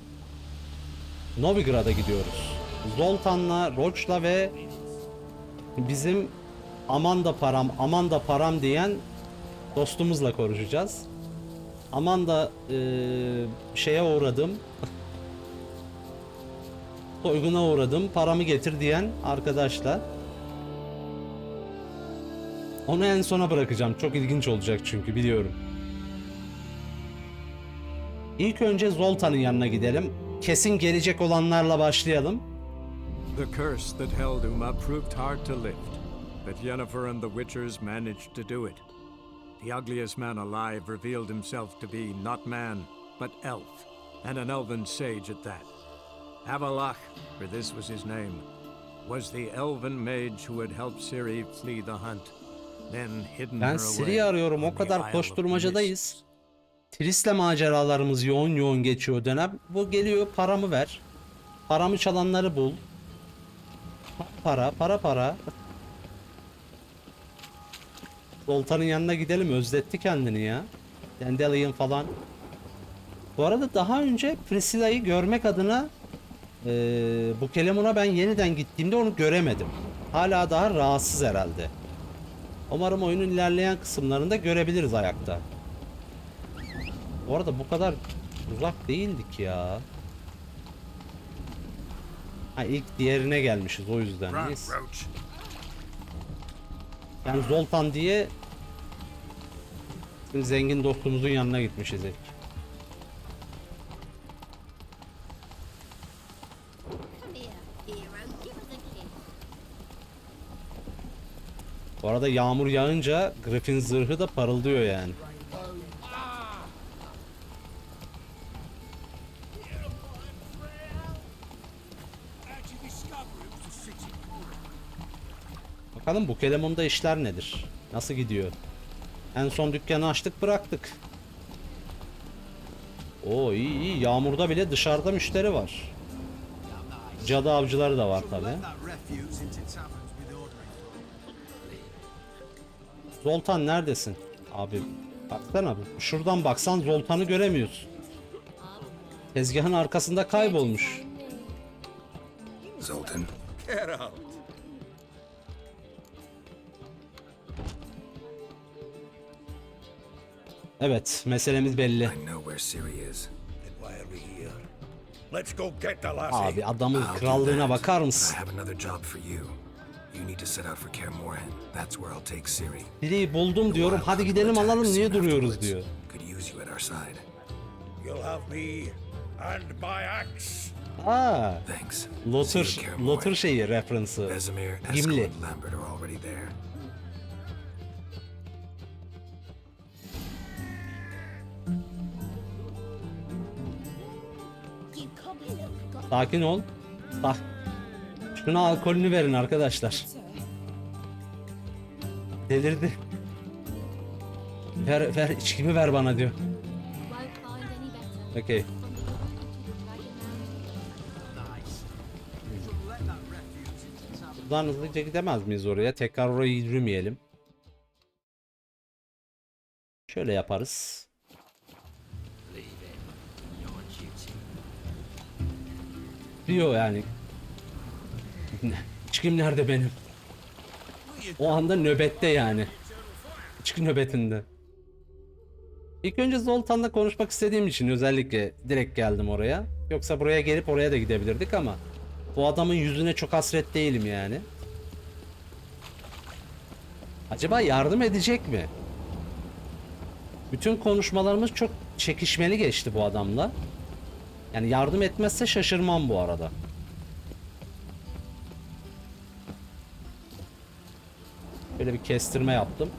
Novigrad'a gidiyoruz. Zoltan'la, Roach'la ve bizim aman da param diyen dostumuzla konuşacağız. Aman da şeye uğradım. Soyguna uğradım, paramı getir diyen arkadaşla. Onu en sona bırakacağım. Çok ilginç olacak çünkü biliyorum. İlk önce Zoltan'ın yanına gidelim. Kesin gelecek olanlarla başlayalım. The curse that held Uma proved hard to lift, but Yennefer and the Witchers managed to do it. The ugliest man alive revealed himself to be not man, but elf, and an elven sage at that. Avalach, for this was his name, was the elven mage who had helped Ciri flee the hunt, then hidden her Ben away. Ciri'yi arıyorum. O kadar koşturmacadayız. Trist'le maceralarımız yoğun geçiyor dönem. Bu geliyor, paramı ver. Paramı çalanları bul. Para. Zoltan'ın yanına gidelim. Özletti kendini ya. Dandelion falan. Bu arada daha önce Priscilla'yı görmek adına bu Kelemun'a ben yeniden gittiğimde onu göremedim. Hala daha rahatsız herhalde. Umarım oyunun ilerleyen kısımlarında görebiliriz ayakta. Bu arada bu kadar uzak değildik ya. İlk diğerine gelmişiz o yüzden. Neyse. Yani Zoltan diye Bizim zengin dostumuzun yanına gitmişiz ilk. Bu arada yağmur yağınca Griffin zırhı da parıldıyor yani. Bakalım bu Kelemon'da işler nedir? Nasıl gidiyor? En son dükkanı açtık bıraktık. Oo iyi iyi. Yağmurda bile dışarıda müşteri var. Cadı avcıları da var tabi. Zoltan neredesin? Abi baksana abi. Şuradan baksan Zoltan'ı göremiyorsun. Tezgahın arkasında kaybolmuş. Zoltan. Get out. Evet, meselemiz belli. I know where Ciri is. Then why are we here? Let's go get the lassie. Abi adamın I'll do krallığına that, bakar but mısın? I have another job for you. You need to set out for Kaer Morhen. That's where I'll take Ciri. Biri buldum diyorum. Hadi gidelim alalım. Niye duruyoruz diyor. Could use you at our side. You'll have me and my axe. Aa, Thanks. Lothar şeyi referansı. Vesemir, Eskel, Gimli. and Lambert are already there. Sakin ol. Bak. Şuna alkolünü verin arkadaşlar. Delirdi. Ver içkimi ver bana diyor. Okey. Buradan hızlıca gidemez miyiz oraya? Tekrar oraya yürümeyelim. Şöyle yaparız. Diyor yani. İçkim nerede benim? O anda nöbette yani. İçki nöbetinde. İlk önce Zoltan'la konuşmak istediğim için özellikle direkt geldim oraya. Yoksa buraya gelip oraya da gidebilirdik ama bu adamın yüzüne çok hasret değilim yani. Acaba yardım edecek mi? Bütün konuşmalarımız çok çekişmeli geçti bu adamla. Yani yardım etmezse şaşırmam bu arada. Böyle bir kestirme yaptım.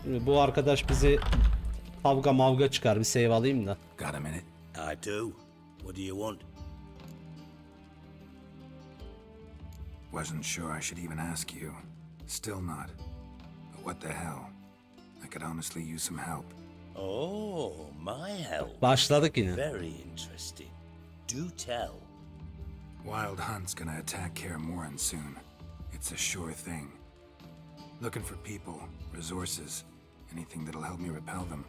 Şimdi bu arkadaş bizi kavga mavga çıkar. Bir save alayım da. Got a minute? I do. What do you want? Wasn't sure I should even ask you. Still not. But what the hell? I could honestly use some help. Oh, my help. Başladık yine. Very interesting. Do tell. Wild Hunt's gonna attack Kaer Morhen soon. It's a sure thing. Looking for people, resources, anything that'll help me repel them.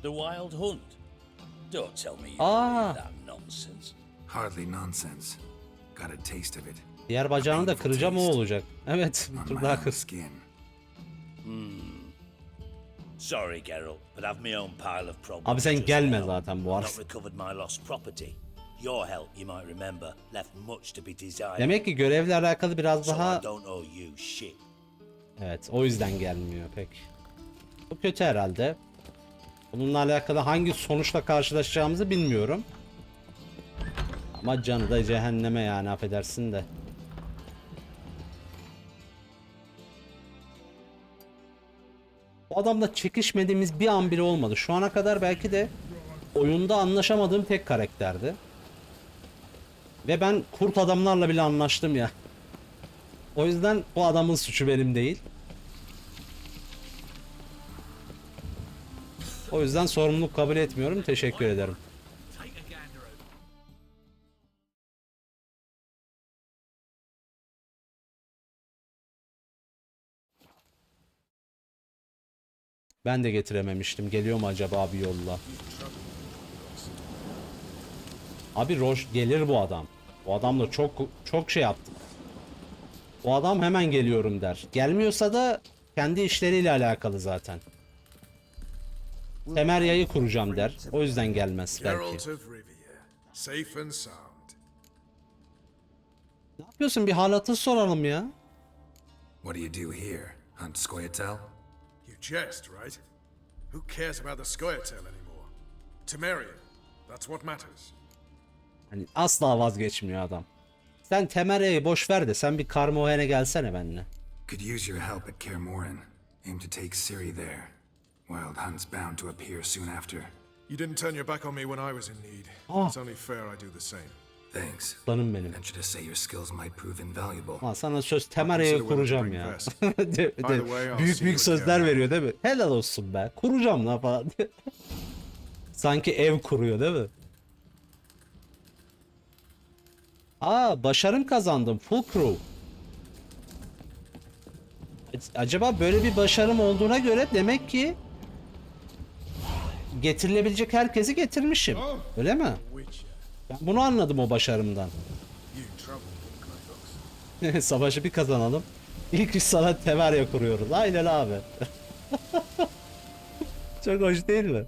The Wild Hunt? Don't tell me you Ah. believe that nonsense. Hardly nonsense. Got a taste of it. Diğer bacağını da kıracağım o olacak. Evet, bir On tur my daha own kır. skin. Sorry, Geralt, but I've my own pile of problems. Abi sen just gelme now. zaten bu I've arada. not recovered my lost property. Your help, you might remember, left much to be desired. Demek ki görevle alakalı biraz So daha... I don't owe you shit. Evet, o yüzden gelmiyor pek. Bu kötü herhalde. Bununla alakalı hangi sonuçla karşılaşacağımızı bilmiyorum. Ama canı da cehenneme yani, affedersin de. Bu adamla çekişmediğimiz bir an bile olmadı. Şu ana kadar belki de oyunda anlaşamadığım tek karakterdi. Ve ben kurt adamlarla bile anlaştım ya. O yüzden bu adamın suçu benim değil. O yüzden sorumluluk kabul etmiyorum. Teşekkür ederim. Ben de getirememiştim. Geliyor mu acaba bir yolla? Abi Roş gelir bu adam. Bu adamla çok şey yaptık. Bu adam hemen geliyorum der. Gelmiyorsa da kendi işleriyle alakalı zaten. Temerya'yı kuracağım der. O yüzden gelmez belki. Geralt of Rivia. Safe and sound. Ne yapıyorsun? Bir halatı soralım ya. What do you do here? Hunt Scoia'tael? You jest, right? Who cares about the Scoia'tael anymore? Temerian, that's what matters. Hani asla vazgeçmiyor adam. Sen Temeria'yı boş ver de sen bir Karmohen'e gelsene benimle. Could use your help at Kaer Morhen. Aim to take Ciri there. Wild Hunt's bound to appear soon after. You didn't turn your back on me when I was in need. Ah. It's only fair I do the same. Thanks. Planım benim. Venture to say your skills might prove invaluable. Ha, sana söz Temeria'yı kuracağım ya. Büyük sözler veriyor değil mi? Helal olsun be. Kuracağım lan falan. Sanki ev kuruyor değil mi? Aa, başarım kazandım. Full crew. Acaba böyle bir başarım olduğuna göre demek ki getirilebilecek herkesi getirmişim. Öyle mi? Ben bunu anladım o başarımdan. Savaşı bir kazanalım. İlk iş sana Temeria kuruyoruz. Aynen abi. Çok hoş değil mi?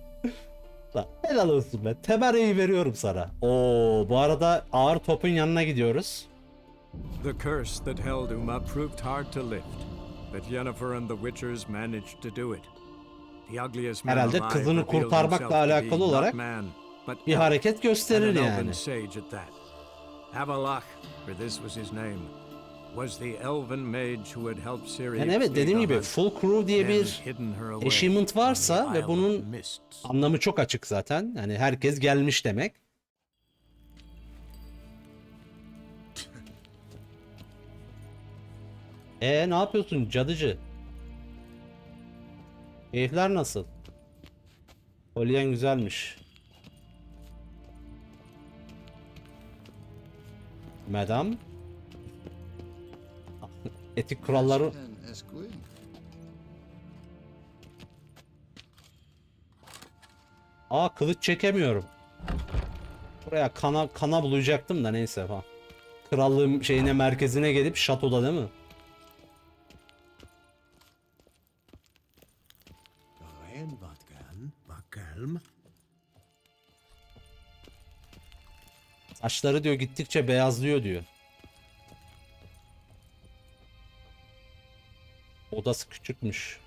Helal olsun be. Temeria'yı veriyorum sana. Oo, bu arada ağır topun yanına gidiyoruz. The curse that held Uma proved hard to lift, but Yennefer and the Witchers managed to do it. The ugliest man Herhalde alive kızını revealed kurtarmakla himself to be alakalı not olarak man, but bir elf, hareket gösterir and an yani. elven sage at that. Havelach, for this was his name, was the elven mage who had helped Ciri. Yani evet, dediğim gibi full crew diye bir achievement varsa ve bunun anlamı çok açık zaten. Yani herkes gelmiş demek. Ne yapıyorsun cadıcı? Keyifler nasıl? Kolyen güzelmiş. Madam. Etik kuralları. Aa, kılıç çekemiyorum. Buraya kana bulayacaktım da neyse falan. Krallığım şeyine, merkezine gelip şatoda değil mi? Saçları diyor gittikçe beyazlıyor diyor. Odası küçükmüş.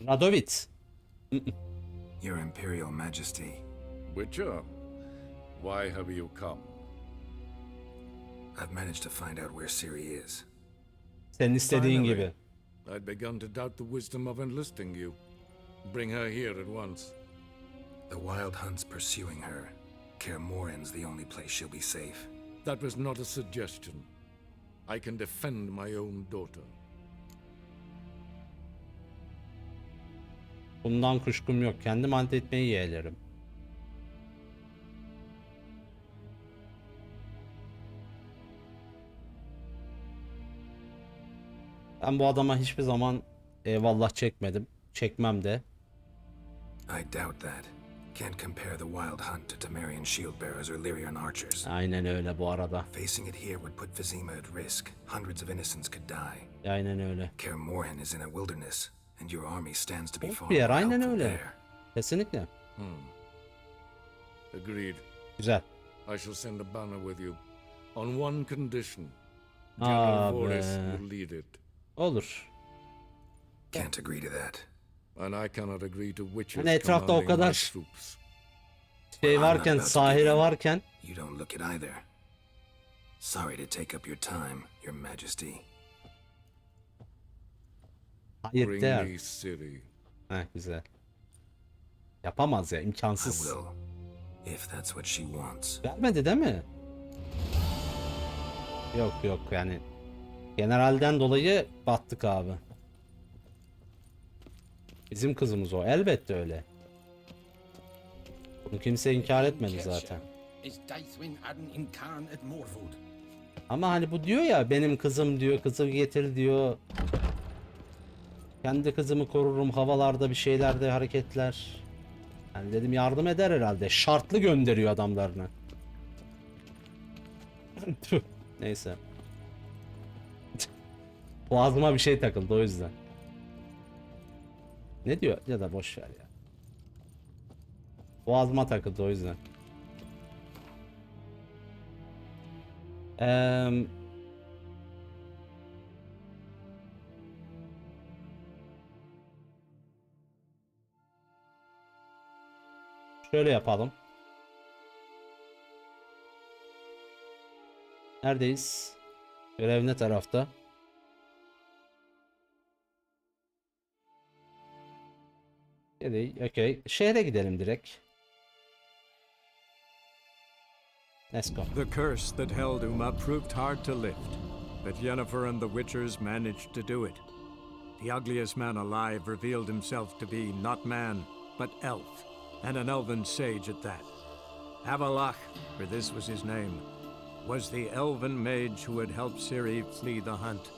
Radovit. Your Imperial Majesty. Witcher, why have you come? I've managed to find out where Ciri is. Senin istediğin gibi. I'd begun to doubt the wisdom of enlisting you. Bring her here at once. The Wild Hunt's pursuing her. Kaer Morhen's the only place she'll be safe. That was not a suggestion. I can defend my own daughter. Bundan kuşkum yok. Kendim halletmeyi yeğlerim. Ben bu adama hiçbir zaman eyvallah çekmedim. Çekmem de. I doubt that. Can't compare the Wild Hunt to Temerian shield bearers or Lyrian archers. Aynen öyle bu arada. Facing it here would put Vizima at risk. Hundreds of innocents could die. Aynen öyle. Kaer Morhen is in a wilderness, and your army stands to be far Bir yer, more aynen helpful öyle. there. Kesinlikle. Agreed. Güzel. I shall send a banner with you. On one condition. General Boris will lead it. Olur. Can't agree to that. And I cannot agree to Witchers Hani etrafta o commanding my kadar troops. şey varken, sahile varken. You don't look it either. Sorry to take up your time, Your Majesty. Hayır Bring der. me Ciri. Heh, güzel. Yapamaz ya, I imkansız. will, if that's what she wants. Vermedi değil mi? Yok yok, yani generalden dolayı battık abi. Bizim kızımız o, elbette öyle. Bunu kimse inkar etmedi zaten. Ama hani bu diyor ya, benim kızım diyor, kızı getir diyor. Kendi kızımı korurum, havalarda bir şeylerde hareketler. Yani dedim yardım eder herhalde. Şartlı gönderiyor adamlarını. Neyse. Boğazıma bir şey takıldı o yüzden. Ne diyor? Ya da boş ver ya. Boğazıma takıldı o yüzden. Şöyle yapalım. Neredeyiz? Görev ne tarafta? Okay. Şehre gidelim direkt. Let's go. The curse that held Uma proved hard to lift, but Yennefer and the Witchers managed to do it. The ugliest man alive revealed himself to be not man, but elf, and an elven sage at that. Avalach, for this was his name, was the elven mage who had helped Ciri flee the hunt,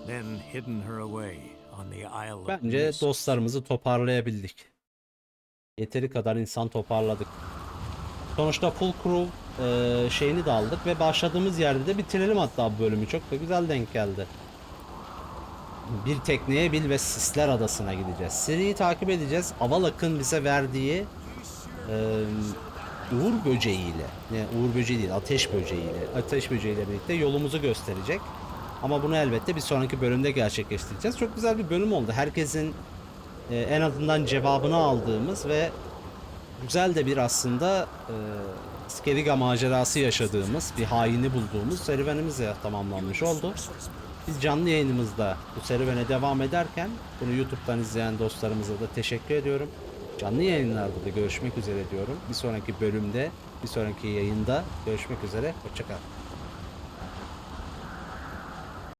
then hidden her away on the Isle of Bence Mist. dostlarımızı toparlayabildik. Yeteri kadar insan toparladık. Sonuçta full crew şeyini de aldık ve başladığımız yerde de bitirelim hatta bu bölümü. Çok da güzel denk geldi. Bir tekneye bil ve Sisler Adası'na gideceğiz. Ciri'yi takip edeceğiz. Avalak'ın bize verdiği Uğur böceğiyle, Uğur böceği değil, ateş böceğiyle birlikte yolumuzu gösterecek. Ama bunu elbette bir sonraki bölümde gerçekleştireceğiz. Çok güzel bir bölüm oldu. Herkesin en azından cevabını aldığımız ve güzel de bir aslında Skellige macerası yaşadığımız, bir haini bulduğumuz serüvenimiz tamamlanmış oldu. Biz canlı yayınımızda bu serüvene devam ederken bunu YouTube'dan izleyen dostlarımıza da teşekkür ediyorum. Canlı yayınlarda da görüşmek üzere diyorum. Bir sonraki bölümde, bir sonraki yayında görüşmek üzere. Hoşça kalın.